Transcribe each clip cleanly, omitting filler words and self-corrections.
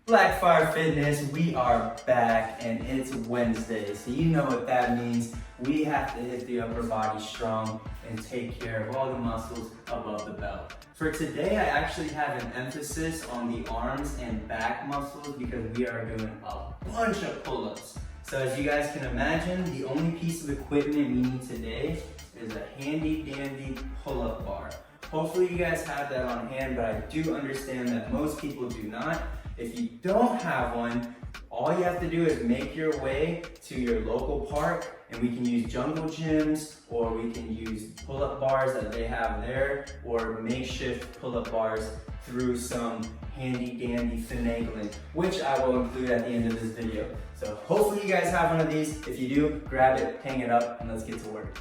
BlackFire Fitness, we are back and it's Wednesday, so you know what that means. We have to hit the upper body strong and take care of all the muscles above the belt. For today, I actually have an emphasis on the arms and back muscles because we are doing a bunch of pull-ups. So as you guys can imagine, the only piece of equipment we need today is a handy dandy pull-up bar. Hopefully you guys have that on hand, but I do understand that most people do not. If you don't have one, all you have to do is make your way to your local park, and we can use jungle gyms, or we can use pull-up bars that they have there, or makeshift pull-up bars through some handy dandy finagling, which I will include at the end of this video. So hopefully you guys have one of these. If you do, grab it, hang it up, and let's get to work.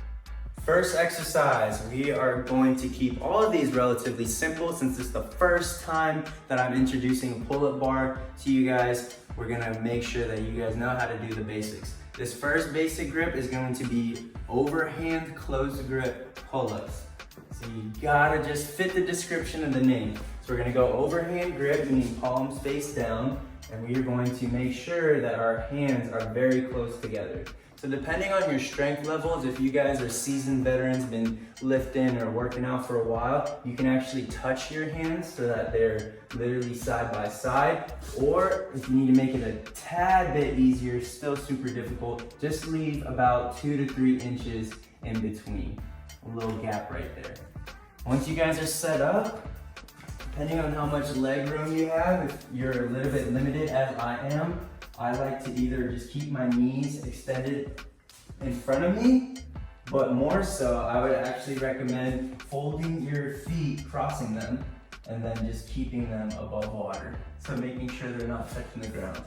First exercise, we are going to keep all of these relatively simple since it's the first time that I'm introducing a pull-up bar to you guys. We're gonna make sure that you guys know how to do the basics. This first basic grip is going to be Overhand Close-Grip Pull-ups. So you gotta just fit the description of the name. So we're gonna go overhand grip, meaning palms face down, and we are going to make sure that our hands are very close together. So depending on your strength levels, if you guys are seasoned veterans, been lifting or working out for a while, you can actually touch your hands so that they're literally side by side. Or if you need to make it a tad bit easier, still super difficult, just leave about 2 to 3 inches in between. A little gap right there. Once you guys are set up, depending on how much leg room you have, if you're a little bit limited as I am, I like to either just keep my knees extended in front of me, but more so, I would actually recommend folding your feet, crossing them, and then just keeping them above water. So making sure they're not touching the ground.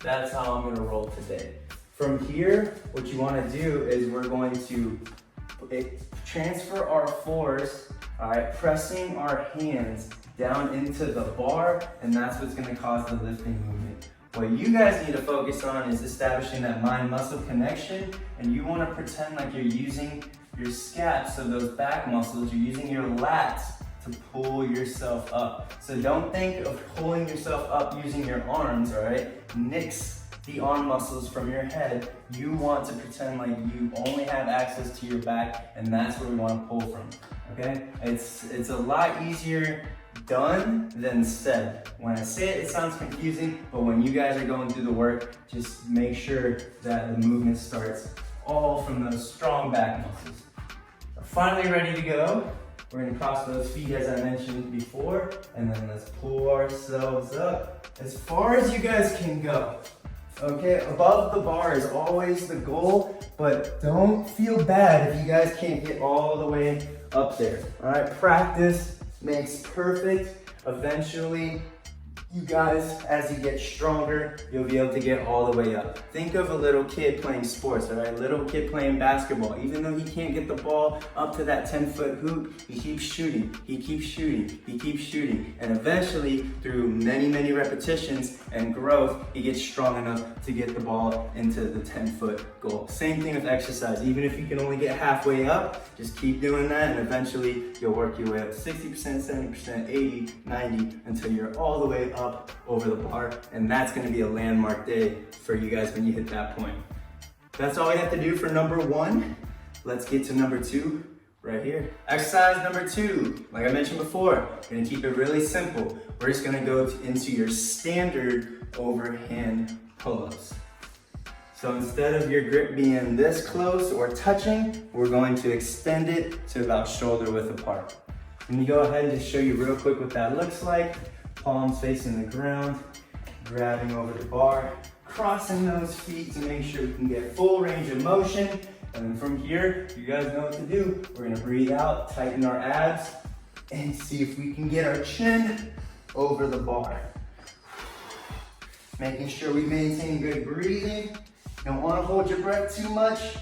That's how I'm gonna roll today. From here, what you wanna do is we're going to transfer our force, all right, pressing our hands down into the bar, and that's what's gonna cause the lifting movement. What you guys need to focus on is establishing that mind-muscle connection, and you want to pretend like you're using your scaps, so those back muscles, you're using your lats to pull yourself up. So don't think of pulling yourself up using your arms, all right? Nix the arm muscles from your head. You want to pretend like you only have access to your back, and that's where we want to pull from, okay? It's a lot easier done than said. When I say it, it sounds confusing, but when you guys are going through the work, just make sure that the movement starts all from those strong back muscles. We're finally ready to go. We're gonna cross those feet as I mentioned before, and then let's pull ourselves up as far as you guys can go. Okay, above the bar is always the goal, but don't feel bad if you guys can't get all the way up there. All right, practice makes perfect. Eventually, you guys, as you get stronger, you'll be able to get all the way up. Think of a little kid playing sports, all right? Little kid playing basketball. Even though he can't get the ball up to that 10-foot hoop, he keeps shooting, he keeps shooting, he keeps shooting. And eventually, through many, many repetitions and growth, he gets strong enough to get the ball into the 10-foot goal. Same thing with exercise. Even if you can only get halfway up, just keep doing that, and eventually, you'll work your way up to 60%, 70%, 80, 90, until you're all the way up over the bar, and that's going to be a landmark day for you guys when you hit that point. That's all we have to do for number 1. Let's get to number 2 right here. Exercise number 2, like I mentioned before, we're going to keep it really simple. We're just going to go into your standard overhand pull-ups. So instead of your grip being this close or touching, we're going to extend it to about shoulder width apart. Let me go ahead and just show you real quick what that looks like. Palms facing the ground, grabbing over the bar, crossing those feet to make sure we can get full range of motion. And then from here, you guys know what to do. We're gonna breathe out, tighten our abs, and see if we can get our chin over the bar. Making sure we maintain good breathing. Don't wanna hold your breath too much.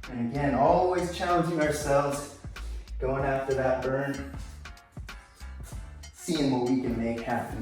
And again, always challenging ourselves, going after that burn, seeing what we can make happen.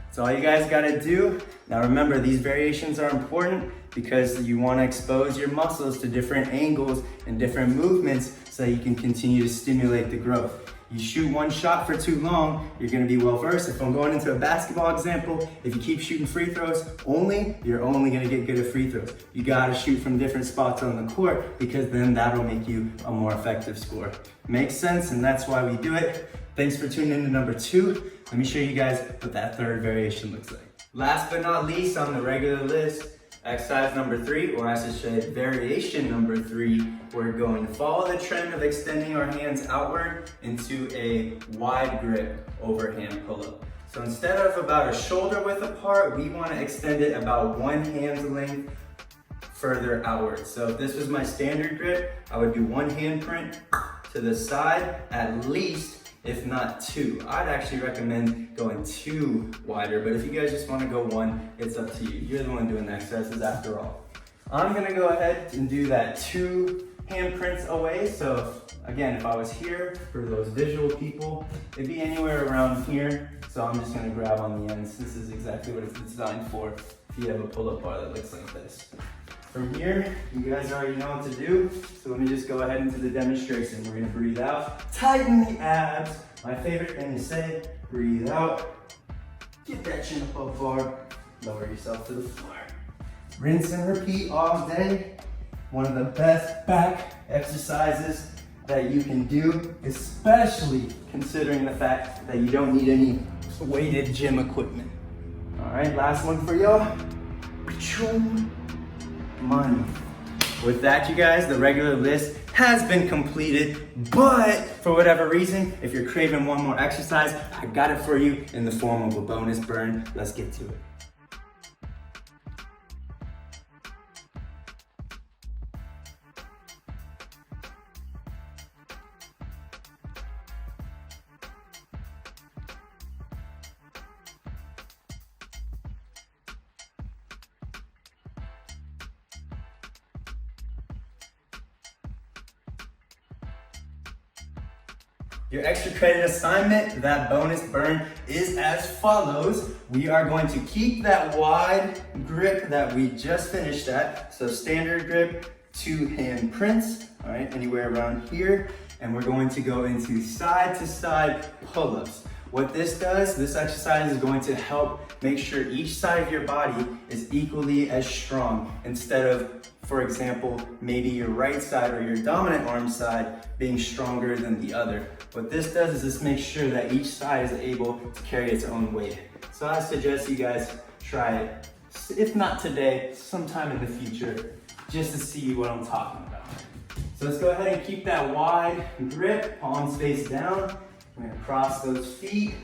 That's all you guys gotta do. Now remember, these variations are important because you wanna expose your muscles to different angles and different movements so that you can continue to stimulate the growth. You shoot one shot for too long, you're gonna be well versed. If I'm going into a basketball example, if you keep shooting free throws only, you're only gonna get good at free throws. You gotta shoot from different spots on the court because then that'll make you a more effective scorer. Makes sense, and that's why we do it. Thanks for tuning in to number 2. Let me show you guys what that third variation looks like. Last but not least on the regular list, exercise number 3, or I should say variation number 3, we're going to follow the trend of extending our hands outward into a wide grip overhand pull-up. So instead of about a shoulder width apart, we want to extend it about 1 hand's length further outward. So if this was my standard grip, I would do 1 handprint to the side at least, if not 2. I'd actually recommend going 2 wider, but if you guys just want to go 1, it's up to you. You're the one doing the exercises after all. I'm gonna go ahead and do that 2 handprints away. So again, if I was here, for those visual people, it'd be anywhere around here. So I'm just gonna grab on the ends. This is exactly what it's designed for if you have a pull-up bar that looks like this. From here, you guys already know what to do, so let me just go ahead into the demonstration. We're gonna breathe out, tighten the abs. My favorite thing to say, breathe out, get that chin above bar, lower yourself to the floor. Rinse and repeat all day. One of the best back exercises that you can do, especially considering the fact that you don't need any weighted gym equipment. All right, last one for y'all. Money. With that, you guys, the regular list has been completed, but for whatever reason, if you're craving one more exercise, I got it for you in the form of a bonus burn. Let's get to it. Your extra credit assignment, that bonus burn, is as follows. We are going to keep that wide grip that we just finished at. So standard grip, 2 hand prints, all right, anywhere around here. And we're going to go into side to side pull-ups. What this does, this exercise is going to help make sure each side of your body is equally as strong instead of, for example, maybe your right side or your dominant arm side being stronger than the other. What this does is this makes sure that each side is able to carry its own weight. So I suggest you guys try it, if not today, sometime in the future, just to see what I'm talking about. So let's go ahead and keep that wide grip, palms face down. We're gonna cross those feet,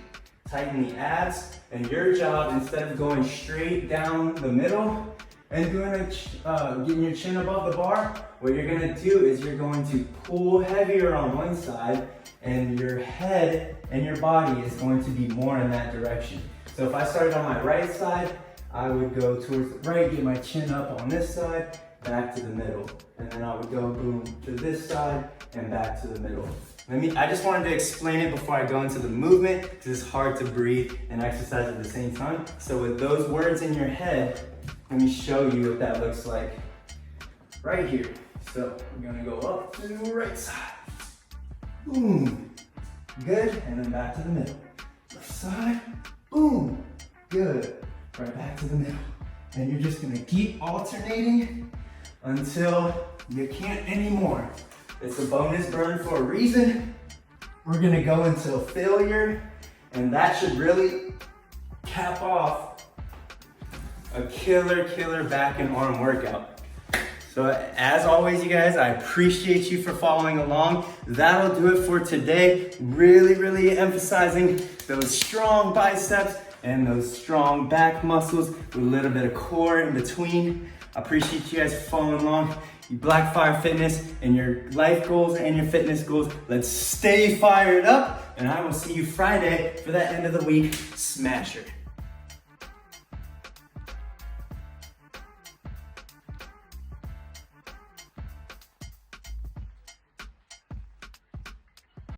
tighten the abs, and your job, instead of going straight down the middle and getting your chin above the bar, what you're gonna do is you're going to pull heavier on one side and your head and your body is going to be more in that direction. So if I started on my right side, I would go towards the right, get my chin up on this side, back to the middle. And then I would go boom to this side and back to the middle. I just wanted to explain it before I go into the movement because it's hard to breathe and exercise at the same time. So with those words in your head, let me show you what that looks like right here. So we're gonna go up to the right side. Boom, good, and then back to the middle. Left side, boom, good. Right back to the middle. And you're just gonna keep alternating until you can't anymore. It's a bonus burn for a reason. We're gonna go until failure, and that should really cap off a killer back and arm workout. So as always, you guys, I appreciate you for following along. That'll do it for today. Really emphasizing those strong biceps and those strong back muscles with a little bit of core in between. I appreciate you guys for following along. You BlackFire Fitness and your life goals and your fitness goals. Let's stay fired up, and I will see you Friday for that end of the week smasher.